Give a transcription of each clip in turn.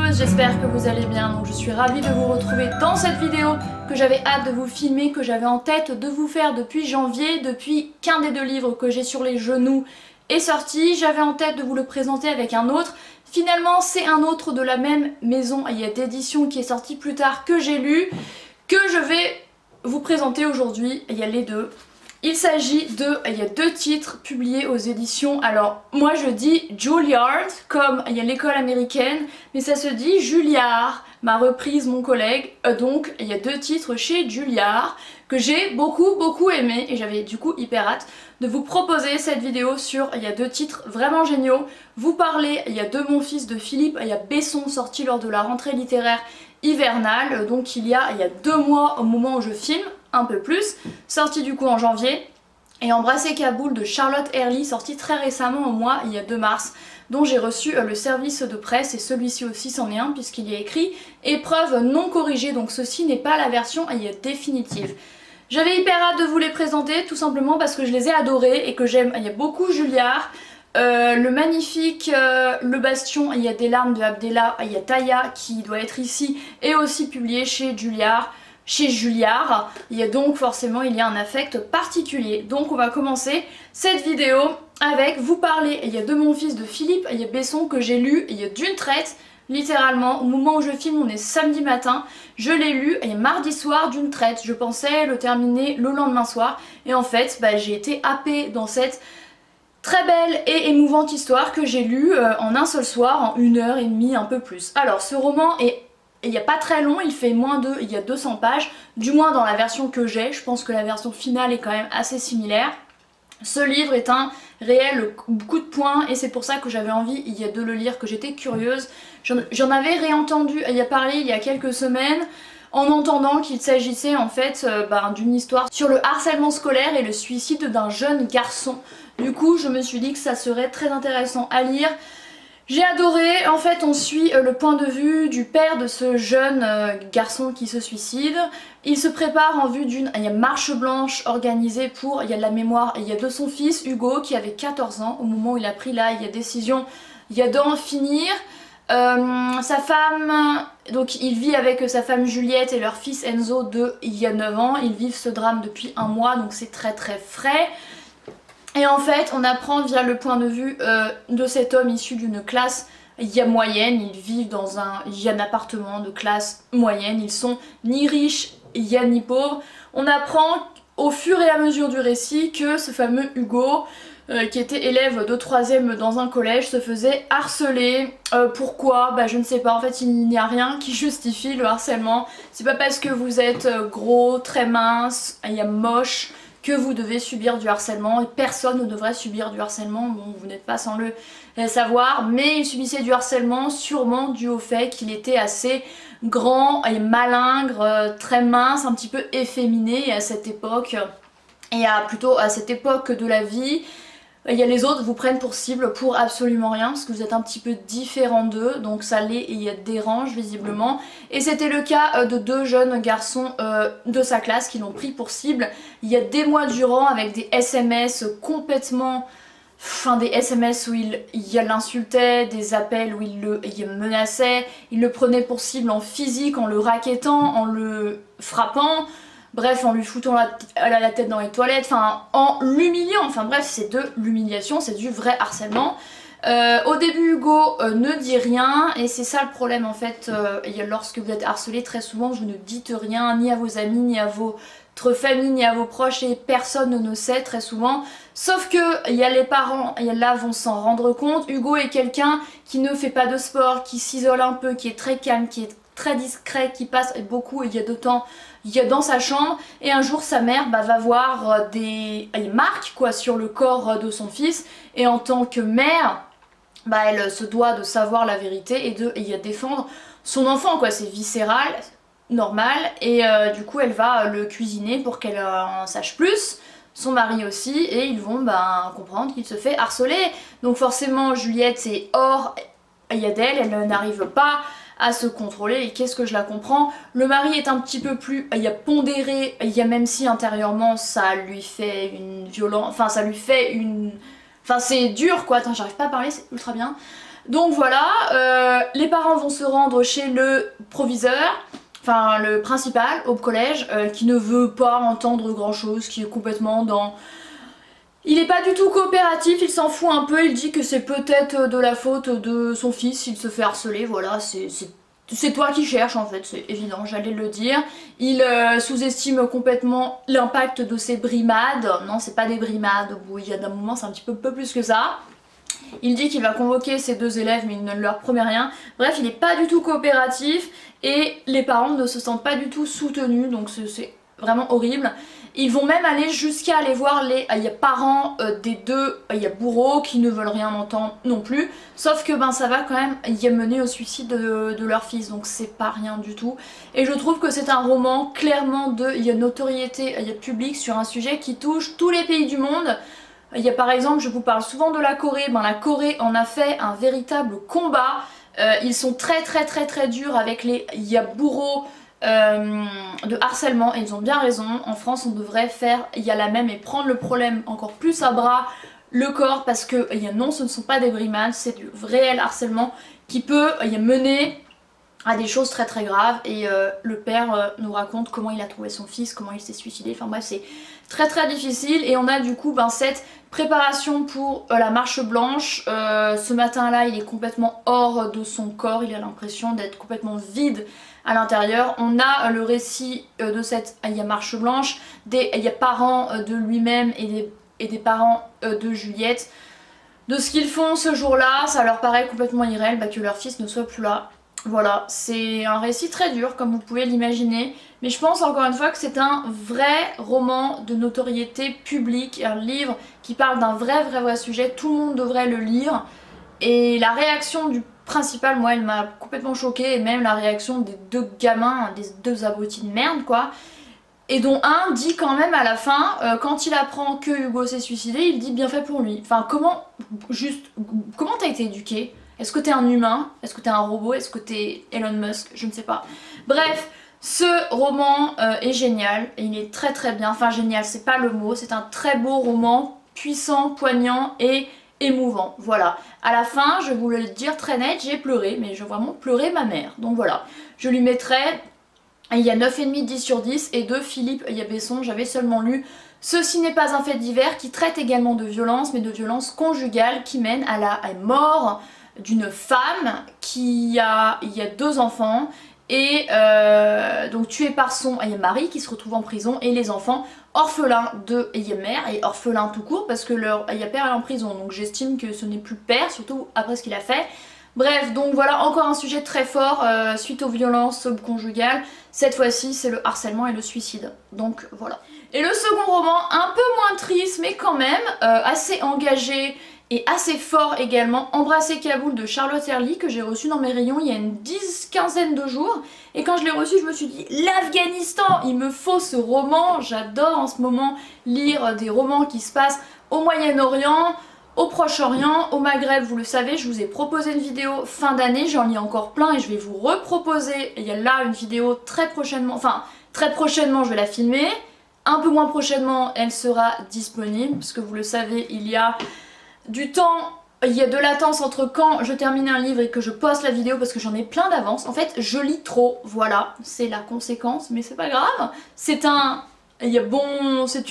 tous, j'espère que vous allez bien. Donc je suis ravie de vous retrouver dans cette vidéo que j'avais hâte de vous filmer, que j'avais en tête de vous faire depuis janvier, depuis qu'un des deux livres que j'ai sur les genoux est sorti. J'avais en tête de vous le présenter avec un autre. Finalement c'est un autre de la même maison, il y a d'édition qui est sorti plus tard que j'ai lu, que je vais vous présenter aujourd'hui. Il y a les deux. Il s'agit il y a deux titres publiés aux éditions, alors moi je dis Juilliard, comme il y a l'école américaine, mais ça se dit Julliard, m'a reprise mon collègue, donc il y a deux titres chez Juilliard que j'ai beaucoup aimé et j'avais du coup hyper hâte de vous proposer cette vidéo sur, il y a deux titres vraiment géniaux, vous parler, il y a de mon fils de Philippe, il y a Besson sorti lors de la rentrée littéraire hivernale, donc il y a 2 mois au moment où je filme, un peu plus, sorti du coup en janvier, et Embrasser Kaboul de Charlotte Early, sorti très récemment au mois, il y a 2 mars, dont j'ai reçu le service de presse, et celui-ci aussi c'en est un puisqu'il y a écrit épreuve non corrigée, donc ceci n'est pas la version définitive. J'avais hyper hâte de vous les présenter tout simplement parce que je les ai adorés et que j'aime, il y a beaucoup Julliard. Le magnifique Le Bastion, il y a des larmes de Abdella, il y a Taya qui doit être ici et aussi publié chez Juilliard. Il y a donc forcément il y a un affect particulier. Donc on va commencer cette vidéo avec vous parler, il y a de mon fils de Philippe, il y a Besson que j'ai lu, il y a d'une traite. Littéralement, au moment où je filme, on est samedi matin, je l'ai lu et mardi soir d'une traite. Je pensais le terminer le lendemain soir et en fait j'ai été happée dans cette très belle et émouvante histoire que j'ai lue en un seul soir, en 1h30, un peu plus. Alors ce roman est, il n'y a pas très long, il fait il y a 200 pages, du moins dans la version que j'ai, je pense que la version finale est quand même assez similaire. Ce livre est un réel coup de poing et c'est pour ça que j'avais envie de le lire, que j'étais curieuse. J'en avais réentendu parler il y a quelques semaines en entendant qu'il s'agissait en fait d'une histoire sur le harcèlement scolaire et le suicide d'un jeune garçon. Du coup je me suis dit que ça serait très intéressant à lire. J'ai adoré, en fait on suit le point de vue du père de ce jeune garçon qui se suicide. Il se prépare en vue d'une marche blanche organisée pour, il y a de la mémoire, il y a de son fils Hugo qui avait 14 ans au moment où il a pris décision, d'en finir. Sa femme, donc il vit avec sa femme Juliette et leur fils Enzo il y a 9 ans. Ils vivent ce drame depuis 1 mois donc c'est très frais. Et en fait on apprend via le point de vue de cet homme issu d'une classe moyenne. Ils vivent dans un appartement de classe moyenne, ils sont ni riches ni pauvres. On apprend au fur et à mesure du récit que ce fameux Hugo qui était élève de 3ème dans un collège se faisait harceler. Pourquoi ? Je ne sais pas, en fait il n'y a rien qui justifie le harcèlement. C'est pas parce que vous êtes gros, très mince, moche que vous devez subir du harcèlement et personne ne devrait subir du harcèlement, bon vous n'êtes pas sans le savoir, mais il subissait du harcèlement sûrement dû au fait qu'il était assez grand et malingre, très mince, un petit peu efféminé à cette époque, et plutôt à cette époque de la vie. Les autres vous prennent pour cible pour absolument rien parce que vous êtes un petit peu différent d'eux, donc ça les dérange visiblement. Et c'était le cas de 2 jeunes garçons de sa classe qui l'ont pris pour cible il y a des mois durant avec des SMS complètement... des SMS où il l'insultait, des appels où il le menaçait, il le prenait pour cible en physique, en le rackettant, en le frappant. Bref, en lui foutant la tête dans les toilettes, en l'humiliant, bref, c'est de l'humiliation, c'est du vrai harcèlement. Au début, Hugo ne dit rien, et c'est ça le problème en fait, lorsque vous êtes harcelé, très souvent vous ne dites rien, ni à vos amis, ni à votre famille, ni à vos proches, et personne ne sait très souvent. Sauf que les parents là vont s'en rendre compte. Hugo est quelqu'un qui ne fait pas de sport, qui s'isole un peu, qui est très calme, qui est très discret, qui passe beaucoup de temps dans sa chambre, et un jour sa mère va voir des marques sur le corps de son fils, et en tant que mère elle se doit de savoir la vérité et de défendre son enfant c'est viscéral, normal, et du coup elle va le cuisiner pour qu'elle en sache plus, son mari aussi, et ils vont comprendre qu'il se fait harceler. Donc forcément Juliette c'est hors d'elle, elle n'arrive pas à se contrôler, et qu'est-ce que je la comprends. Le mari est un petit peu plus pondéré, même si intérieurement ça lui fait une violence, ça lui fait une... c'est dur attends j'arrive pas à parler, c'est ultra bien. Donc voilà, les parents vont se rendre chez le proviseur, enfin le principal au collège, qui ne veut pas entendre grand chose, qui est complètement dans... Il est pas du tout coopératif, il s'en fout un peu, il dit que c'est peut-être de la faute de son fils s'il se fait harceler, voilà, c'est toi qui cherches en fait, c'est évident, j'allais le dire. Il sous-estime complètement l'impact de ces brimades, non c'est pas des brimades, au bout il y a d'un moment c'est un petit peu plus que ça. Il dit qu'il va convoquer ses deux élèves mais il ne leur promet rien. Bref, il n'est pas du tout coopératif et les parents ne se sentent pas du tout soutenus, donc c'est vraiment horrible. Ils vont même aller jusqu'à aller voir les parents des deux bourreaux qui ne veulent rien entendre non plus. Sauf que ben ça va quand même y mener au suicide de leur fils, donc c'est pas rien du tout. Et je trouve que c'est un roman clairement de notoriété publique sur un sujet qui touche tous les pays du monde. Il y a par exemple, je vous parle souvent de la Corée, ben la Corée en a fait un véritable combat. Ils sont très durs avec les bourreaux de harcèlement et ils ont bien raison. En France on devrait faire la même et prendre le problème encore plus à bras le corps parce que non ce ne sont pas des brimades, c'est du réel harcèlement qui peut mener à des choses très graves et le père nous raconte comment il a trouvé son fils, comment il s'est suicidé, enfin bref c'est très difficile et on a du coup cette préparation pour la marche blanche. Ce matin là il est complètement hors de son corps, il a l'impression d'être complètement vide à l'intérieur. On a le récit de cette marche blanche, des parents de lui-même et des parents de Juliette, de ce qu'ils font ce jour-là. Ça leur paraît complètement irréel que leur fils ne soit plus là. Voilà, c'est un récit très dur comme vous pouvez l'imaginer, mais je pense encore une fois que c'est un vrai roman de notoriété publique, un livre qui parle d'un vrai sujet, tout le monde devrait le lire. Et la réaction du principal, moi elle m'a complètement choquée, et même la réaction des deux gamins, des deux abrutis de merde quoi. Et dont un dit quand même à la fin, quand il apprend que Hugo s'est suicidé, il dit bien fait pour lui. Enfin comment t'as été éduqué ? Est-ce que t'es un humain ? Est-ce que t'es un robot ? Est-ce que t'es Elon Musk ? Je ne sais pas. Bref, ce roman est génial, et il est très bien, enfin génial, c'est pas le mot, c'est un très beau roman, puissant, poignant et émouvant, voilà. À la fin, je vais vous le dire très net, j'ai pleuré, mais j'ai vraiment pleuré ma mère, donc voilà. Je lui mettrai, 9,5, 10 sur 10, et de Philippe Besson, j'avais seulement lu Ceci n'est pas un fait divers, qui traite également de violence, mais de violence conjugale, qui mène à la mort d'une femme qui a 2 enfants, et donc tuée par son mari qui se retrouve en prison, et les enfants orphelins de mère, et orphelins tout court parce que leur père est en prison, donc j'estime que ce n'est plus père, surtout après ce qu'il a fait. Bref, donc voilà encore un sujet très fort suite aux violences conjugales. Cette fois-ci c'est le harcèlement et le suicide, donc voilà. Et le second roman, un peu moins triste mais quand même assez engagé et assez fort également, Embrasser Kaboul de Charlotte Early, que j'ai reçu dans mes rayons il y a une 10-15aine de jours. Et quand je l'ai reçu, je me suis dit, l'Afghanistan, il me faut ce roman. J'adore en ce moment lire des romans qui se passent au Moyen-Orient, au Proche-Orient, au Maghreb, vous le savez, je vous ai proposé une vidéo fin d'année, j'en lis encore plein et je vais vous reproposer. Il y a là une vidéo très prochainement, enfin très prochainement je vais la filmer. Un peu moins prochainement, elle sera disponible, parce que vous le savez, il y a du temps, il y a de latence entre quand je termine un livre et que je poste la vidéo parce que j'en ai plein d'avance. En fait, je lis trop, voilà, c'est la conséquence, mais c'est pas grave. C'est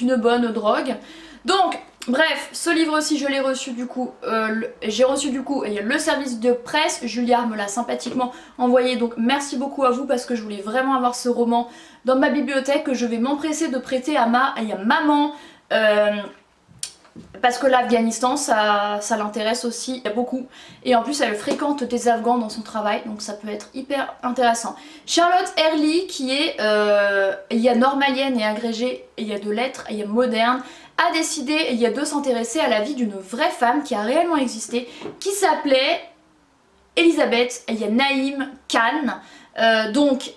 une bonne drogue. Donc, bref, ce livre-ci, je l'ai reçu du coup, j'ai reçu du coup le service de presse. Julia me l'a sympathiquement envoyé, donc merci beaucoup à vous parce que je voulais vraiment avoir ce roman dans ma bibliothèque que je vais m'empresser de prêter à ma maman. Parce que l'Afghanistan ça l'intéresse aussi beaucoup, et en plus elle fréquente des Afghans dans son travail, donc ça peut être hyper intéressant. Charlotte Early qui est normalienne et agrégée de lettres modernes, a décidé de s'intéresser à la vie d'une vraie femme qui a réellement existé, qui s'appelait Elisabeth Naïm Khan. Donc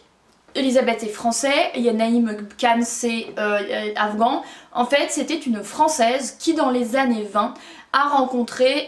Elisabeth est français, Naïm Khan c'est afghan. En fait c'était une française qui dans les années 20 a rencontré,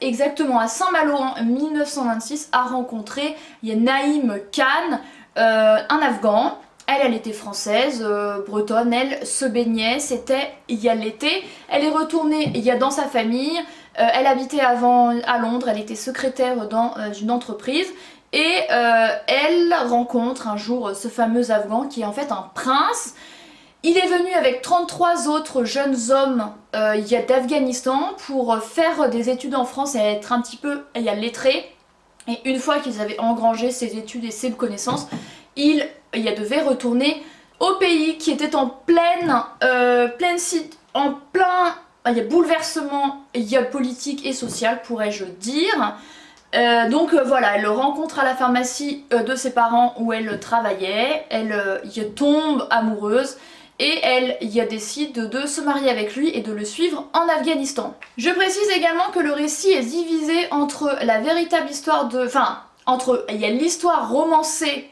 exactement à Saint-Malo en 1926, a rencontré Naïm Khan, un afghan. Elle était française, bretonne, elle se baignait, c'était il y a l'été. Elle est retournée il y a dans sa famille, elle habitait avant à Londres, elle était secrétaire dans une entreprise. Et elle rencontre un jour ce fameux Afghan qui est en fait un prince. Il est venu avec 33 autres jeunes hommes d'Afghanistan pour faire des études en France et être un petit peu lettrés. Et une fois qu'ils avaient engrangé ces études et ces connaissances, ils devaient retourner au pays qui était en plein bouleversement politique et social, pourrais-je dire. Donc voilà, elle le rencontre à la pharmacie de ses parents où elle travaillait, elle y tombe amoureuse et elle décide de se marier avec lui et de le suivre en Afghanistan. Je précise également que le récit est divisé entre la véritable histoire de... Enfin, il y a l'histoire romancée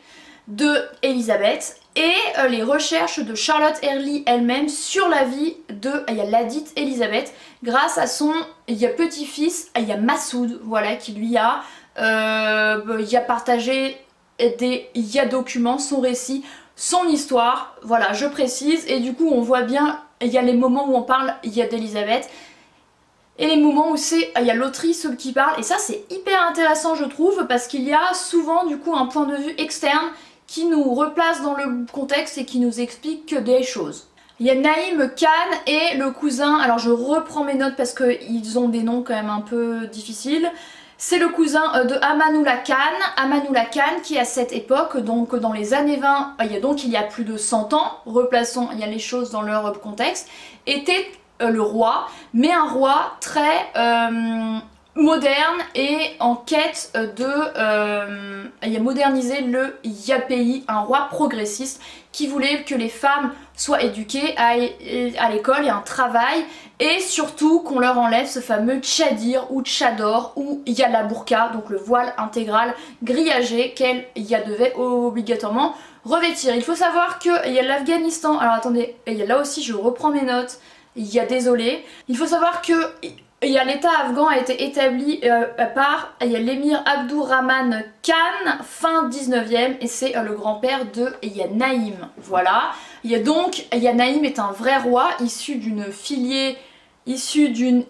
de Elisabeth et les recherches de Charlotte Early elle-même sur la vie de ladite Elisabeth grâce à son petit-fils Massoud, voilà, qui lui a partagé des documents, son récit, son histoire, voilà, je précise, et du coup on voit bien, il y a les moments où on parle d'Elisabeth et les moments où c'est l'autrice qui parle, et ça c'est hyper intéressant je trouve, parce qu'il y a souvent du coup un point de vue externe qui nous replace dans le contexte et qui nous explique des choses. Il y a Naïm Khan et le cousin, alors je reprends mes notes parce qu'ils ont des noms quand même un peu difficiles. C'est le cousin de Amanullah Khan qui à cette époque, donc dans les années 20, il y a plus de 100 ans, replaçons les choses dans leur contexte, était le roi, mais un roi très moderne et en quête de moderniser le pays, un roi progressiste qui voulait que les femmes soient éduquées à l'école et un travail, et surtout qu'on leur enlève ce fameux tchadir ou tchador où il y a la burqa, donc le voile intégral grillagé qu'elle devait obligatoirement revêtir. Il faut savoir qu'il y a l'Afghanistan, alors attendez, là aussi je reprends mes notes, désolé, il faut savoir que l'État afghan a été établi par l'émir Abdurrahman Khan fin 19e et c'est le grand-père de Naïm. Voilà. Naïm est un vrai roi issu d'une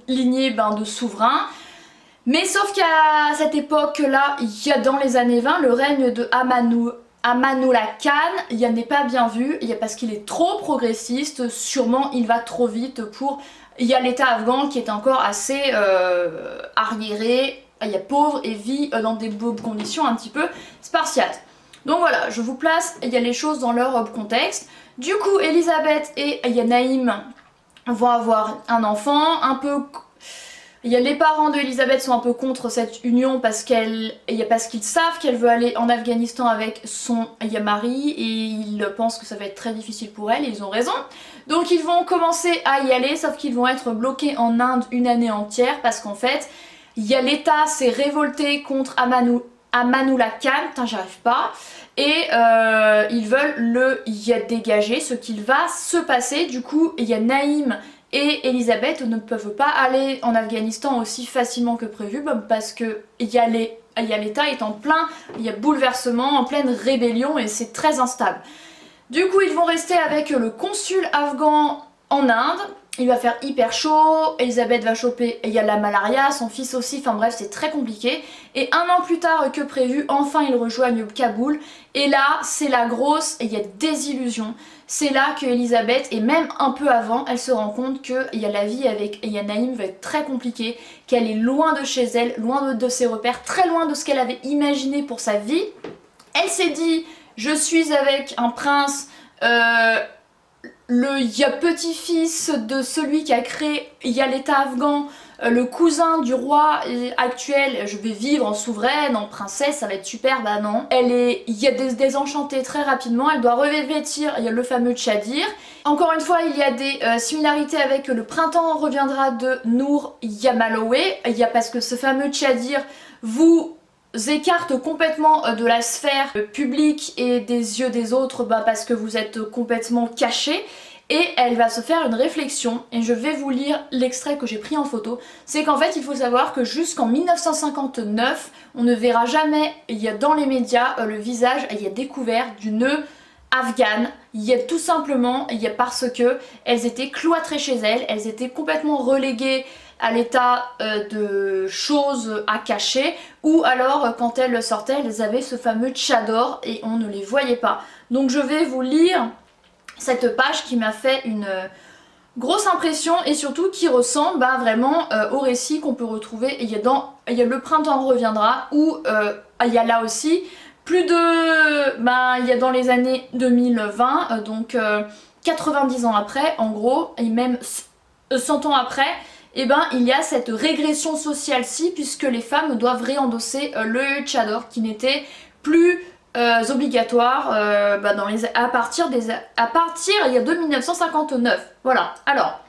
lignée de souverains. Mais sauf qu'à cette époque-là, dans les années 20, le règne de Amanullah Khan, n'est pas bien vu, parce qu'il est trop progressiste, sûrement il va trop vite pour... Il y a l'État afghan qui est encore assez arriéré, pauvre et vit dans des conditions un petit peu spartiates. Donc voilà, je vous place les choses dans leur contexte. Du coup, Elisabeth et Naïm vont avoir un enfant, un peu... Les parents d'Elisabeth sont un peu contre cette union parce qu'ils savent qu'elle veut aller en Afghanistan avec son mari et ils pensent que ça va être très difficile pour elle et ils ont raison. Donc ils vont commencer à y aller, sauf qu'ils vont être bloqués en Inde une année entière parce qu'en fait, l'État s'est révolté contre Amanullah Khan, putain j'arrive pas, et ils veulent le dégager, ce qu'il va se passer. Du coup, Naïm et Elisabeth ne peuvent pas aller en Afghanistan aussi facilement que prévu parce que l'État est en plein bouleversement, en pleine rébellion et c'est très instable. Du coup, ils vont rester avec le consul afghan en Inde. Il va faire hyper chaud, Elisabeth va choper la malaria, son fils aussi, enfin bref c'est très compliqué. Et un an plus tard que prévu, enfin ils rejoignent Kaboul. Et là c'est la grosse désillusion. C'est là que Elisabeth, et même un peu avant, elle se rend compte que la vie avec Naïm va être très compliquée, qu'elle est loin de chez elle, loin de ses repères, très loin de ce qu'elle avait imaginé pour sa vie. Elle s'est dit, je suis avec un prince... le petit-fils de celui qui a créé l'État afghan, le cousin du roi actuel, je vais vivre en souveraine, en princesse, ça va être super, bah non. Elle est désenchantée très rapidement, elle doit revêtir le fameux tchadir. Encore une fois, il y a des similarités avec le printemps reviendra de Noor Yamalowé, parce que ce fameux tchadir vous écarte complètement de la sphère publique et des yeux des autres parce que vous êtes complètement caché. Et elle va se faire une réflexion, et je vais vous lire l'extrait que j'ai pris en photo. C'est qu'en fait il faut savoir que jusqu'en 1959 on ne verra jamais dans les médias le visage découvert d'une afghanes. Il y a tout simplement, parce que elles étaient cloîtrées chez elles, elles étaient complètement reléguées à l'état de choses à cacher, ou alors quand elles sortaient, elles avaient ce fameux tchador et on ne les voyait pas. Donc je vais vous lire cette page qui m'a fait une grosse impression et surtout qui ressemble vraiment au récit qu'on peut retrouver. Il y a Le printemps reviendra où il y a là aussi plus de... il y a dans les années 2020, donc 90 ans après en gros, et même 100 ans après, et il y a cette régression sociale-ci puisque les femmes doivent réendosser le tchador qui n'était plus obligatoire à partir il y a de 1959. Voilà. Alors,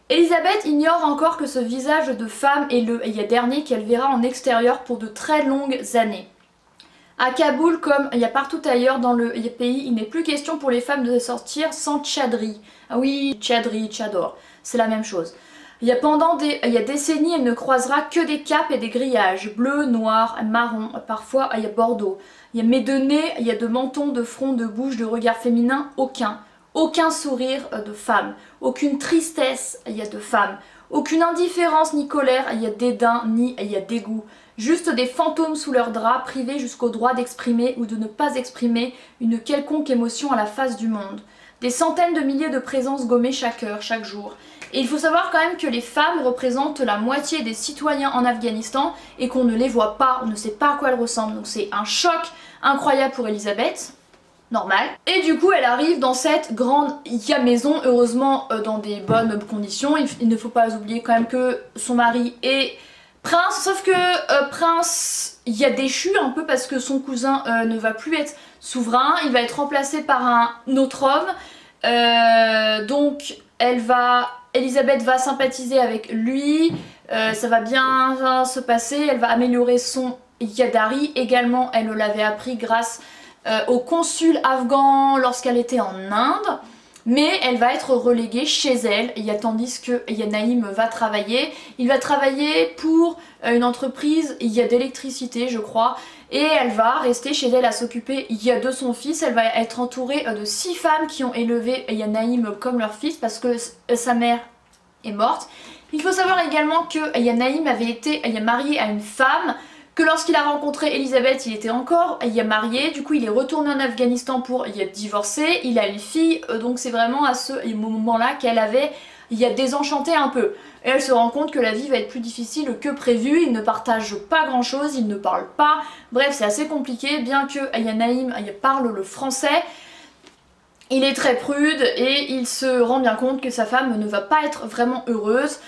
Elisabeth ignore encore que ce visage de femme est le dernier qu'elle verra en extérieur pour de très longues années. À Kaboul, comme il y a partout ailleurs dans le pays, il n'est plus question pour les femmes de sortir sans tchadri. Ah oui, tchadri, tchador, c'est la même chose. Il y a décennies, elle ne croisera que des capes et des grillages, bleu, noir, marron, parfois il y a bordeaux. Mais de nez, il y a de menton, de front, de bouche, de regard féminin, aucun. Aucun sourire de femme, aucune tristesse, il y a de femme. Aucune indifférence ni colère, il y a dédain ni il y a dégoût. Juste des fantômes sous leurs draps, privés jusqu'au droit d'exprimer ou de ne pas exprimer une quelconque émotion à la face du monde. Des centaines de milliers de présences gommées chaque heure, chaque jour. Et il faut savoir quand même que les femmes représentent la moitié des citoyens en Afghanistan et qu'on ne les voit pas, on ne sait pas à quoi elles ressemblent. Donc c'est un choc incroyable pour Elisabeth. Normal. Et du coup elle arrive dans cette grande maison, heureusement dans des bonnes conditions. Il ne faut pas oublier quand même que son mari est prince, sauf que prince il y a déchu un peu parce que son cousin ne va plus être souverain, il va être remplacé par un autre homme. Donc Elisabeth va sympathiser avec lui, ça va bien se passer, elle va améliorer son Yadari. Également elle l'avait appris grâce au consul afghan lorsqu'elle était en Inde, mais elle va être reléguée chez elle, tandis que Naïm va travailler. Il va travailler pour une entreprise d'électricité je crois, et elle va rester chez elle à s'occuper de son fils. Elle va être entourée de 6 femmes qui ont élevé Naïm comme leur fils parce que sa mère est morte. Il faut savoir également que Naïm avait été marié à une femme, que lorsqu'il a rencontré Elisabeth, il était encore marié, du coup il est retourné en Afghanistan pour divorcer, il a une fille, donc c'est vraiment à ce moment-là qu'elle avait désenchanté un peu. Et elle se rend compte que la vie va être plus difficile que prévu, ils ne partagent pas grand chose, ils ne parlent pas, bref c'est assez compliqué, bien que Naïm parle le français. Il est très prude et il se rend bien compte que sa femme ne va pas être vraiment heureuse.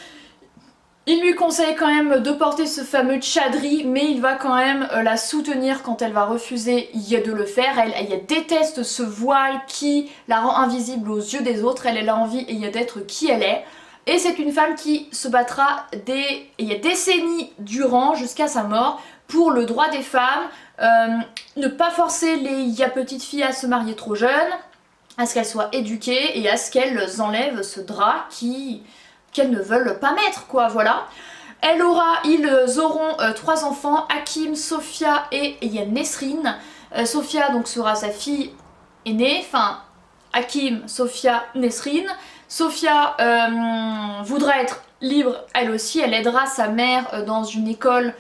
Il lui conseille quand même de porter ce fameux tchadri, mais il va quand même la soutenir quand elle va refuser de le faire. Elle déteste ce voile qui la rend invisible aux yeux des autres. Elle a envie d'être qui elle est. Et c'est une femme qui se battra des décennies durant jusqu'à sa mort pour le droit des femmes, ne pas forcer les petites filles à se marier trop jeunes, à ce qu'elles soient éduquées et à ce qu'elles enlèvent ce drap qu'elles ne veulent pas mettre, quoi, voilà. Ils auront 3 enfants, Hakim, Sophia et Nesrine. Sophia donc sera sa fille aînée, enfin Hakim, Sophia, Nesrine. Sophia voudra être libre elle aussi, elle aidera sa mère dans une école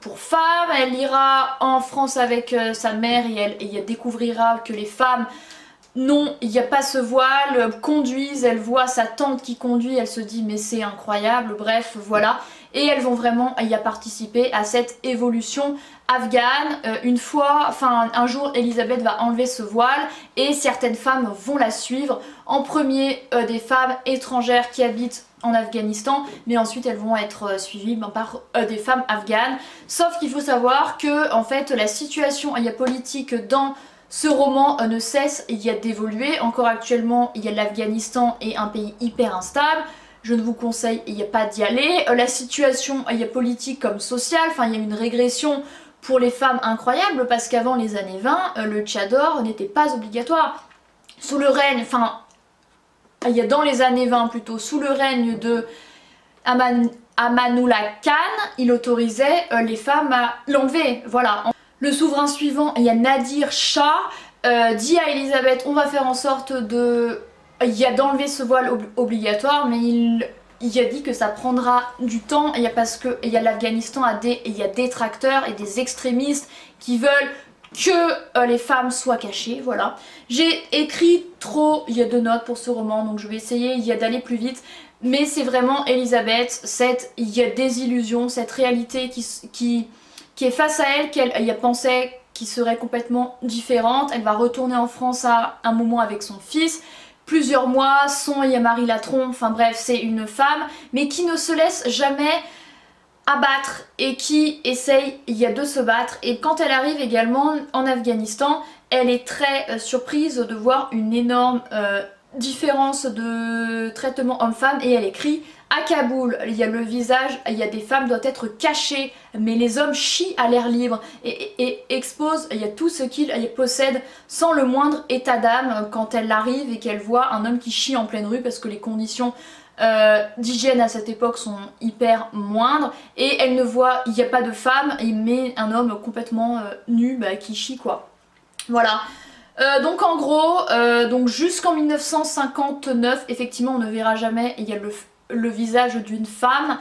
pour femmes. Elle ira en France avec sa mère et elle découvrira que les femmes, non, il n'y a pas ce voile, conduisent, elle voit sa tante qui conduit, elle se dit mais c'est incroyable, bref, voilà. Et elles vont vraiment participer à cette évolution afghane. Un jour, Elisabeth va enlever ce voile et certaines femmes vont la suivre. En premier, des femmes étrangères qui habitent en Afghanistan, mais ensuite elles vont être suivies par des femmes afghanes. Sauf qu'il faut savoir que en fait la situation politique dans ce roman ne cesse d'évoluer. Encore actuellement, l'Afghanistan est un pays hyper instable. Je ne vous conseille pas d'y aller. La situation politique comme sociale, il y a une régression pour les femmes incroyable parce qu'avant les années 20, le tchador n'était pas obligatoire. Sous le règne, dans les années 20 plutôt, sous le règne de Amanullah Khan, il autorisait les femmes à l'enlever, voilà. Le souverain suivant, il y a Nadir Shah, dit à Elisabeth on va faire en sorte d'enlever ce voile obligatoire, mais il a dit que ça prendra du temps, parce que l'Afghanistan il y a des détracteurs et des extrémistes qui veulent que les femmes soient cachées, voilà. J'ai écrit trop, il y a 2 notes pour ce roman, donc je vais essayer d'aller plus vite. Mais c'est vraiment Elisabeth, il y a des illusions, cette réalité qui est face à elle, qu'elle pensait qui serait complètement différente. Elle va retourner en France à un moment avec son fils. Plusieurs mois, il y a Marie Latron, enfin bref, c'est une femme, mais qui ne se laisse jamais abattre et qui essaye de se battre. Et quand elle arrive également en Afghanistan, elle est très surprise de voir une énorme différence de traitement homme-femme, et elle écrit à Kaboul, il y a le visage, il y a des femmes doivent être cachées, mais les hommes chient à l'air libre et exposent tout ce qu'ils possèdent sans le moindre état d'âme quand elle arrive et qu'elle voit un homme qui chie en pleine rue, parce que les conditions d'hygiène à cette époque sont hyper moindres, et elle ne voit, il n'y a pas de femme, mais un homme complètement nu qui chie quoi. Voilà. Donc en gros, donc jusqu'en 1959, effectivement on ne verra jamais le visage d'une femme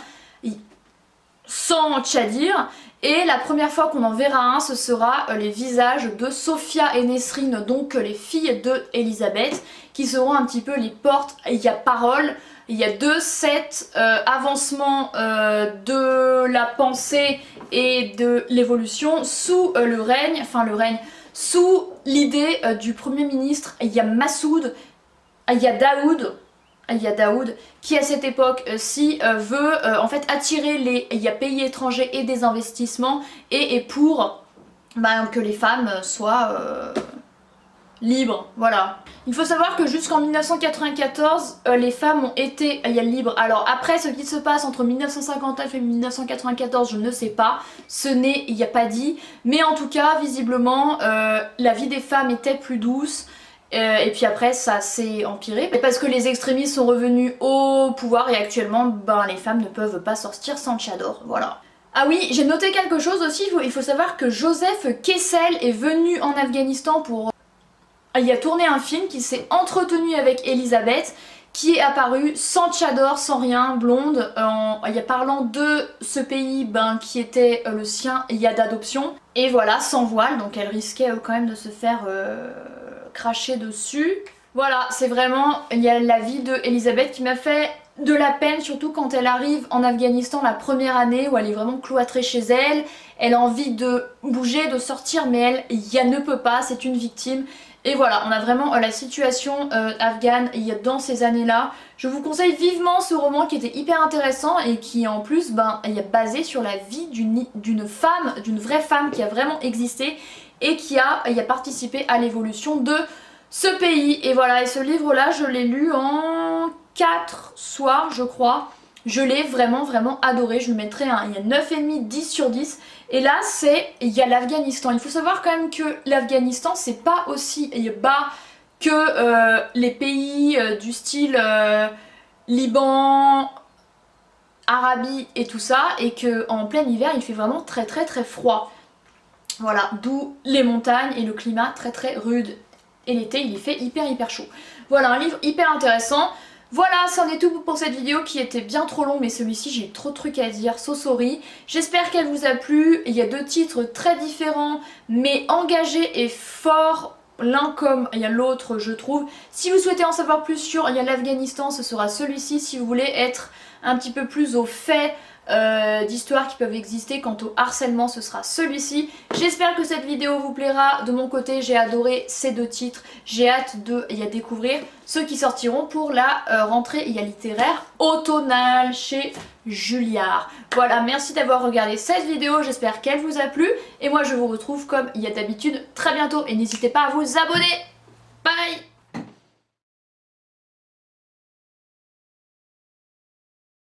sans tchadir, et la première fois qu'on en verra un, ce sera les visages de Sophia et Nesrine, donc les filles de Elisabeth, qui seront un petit peu les porte, parole, de cet avancement de la pensée et de l'évolution sous le règne, sous l'idée du Premier ministre Massoud, Daoud, qui à cette époque veut en fait attirer les pays étrangers et des investissements, et pour que les femmes soient libres, voilà. Il faut savoir que jusqu'en 1994, les femmes ont été libres. Alors après, ce qui se passe entre 1959 et 1994, je ne sais pas, il n'y a pas dit, mais en tout cas, visiblement, la vie des femmes était plus douce. Et puis après ça s'est empiré parce que les extrémistes sont revenus au pouvoir, et actuellement les femmes ne peuvent pas sortir sans tchador, voilà. Ah oui, j'ai noté quelque chose aussi, il faut savoir que Joseph Kessel est venu en Afghanistan pour tourner un film qui s'est entretenu avec Elisabeth, qui est apparu sans tchador, sans rien, blonde, parlant de ce pays qui était le sien d'adoption, et voilà, sans voile, donc elle risquait quand même de se faire cracher dessus. Voilà, c'est vraiment, la vie de Elisabeth qui m'a fait de la peine, surtout quand elle arrive en Afghanistan la première année où elle est vraiment cloîtrée chez elle, elle a envie de bouger, de sortir, mais elle ne peut pas, c'est une victime. Et voilà, on a vraiment la situation afghane dans ces années-là. Je vous conseille vivement ce roman qui était hyper intéressant et qui en plus est basé sur la vie d'une femme, d'une vraie femme qui a vraiment existé et qui a participé à l'évolution de ce pays. Et voilà, et ce livre-là, je l'ai lu en 4 soirs, je crois. Je l'ai vraiment adoré, je lui mettrais un 9,5, 10 sur 10. Et là, il y a l'Afghanistan. Il faut savoir quand même que l'Afghanistan, c'est pas aussi bas que les pays du style Liban, Arabie et tout ça, et qu'en plein hiver, il fait vraiment très froid. Voilà, d'où les montagnes et le climat très rude. Et l'été, il y fait hyper chaud. Voilà, un livre hyper intéressant. Voilà, c'en est tout pour cette vidéo qui était bien trop longue, mais celui-ci j'ai trop de trucs à dire, so sorry. J'espère qu'elle vous a plu. Il y a 2 titres très différents, mais engagés et forts, l'un comme l'autre je trouve. Si vous souhaitez en savoir plus sur l'Afghanistan, ce sera celui-ci. Si vous voulez être un petit peu plus au fait d'histoires qui peuvent exister quant au harcèlement, ce sera celui-ci. J'espère que cette vidéo vous plaira. De mon côté, j'ai adoré ces 2 titres, j'ai hâte de découvrir ceux qui sortiront pour la rentrée littéraire automnale chez Julliard. Voilà, merci d'avoir regardé cette vidéo, j'espère qu'elle vous a plu, et moi je vous retrouve comme d'habitude très bientôt, et n'hésitez pas à vous abonner. Bye.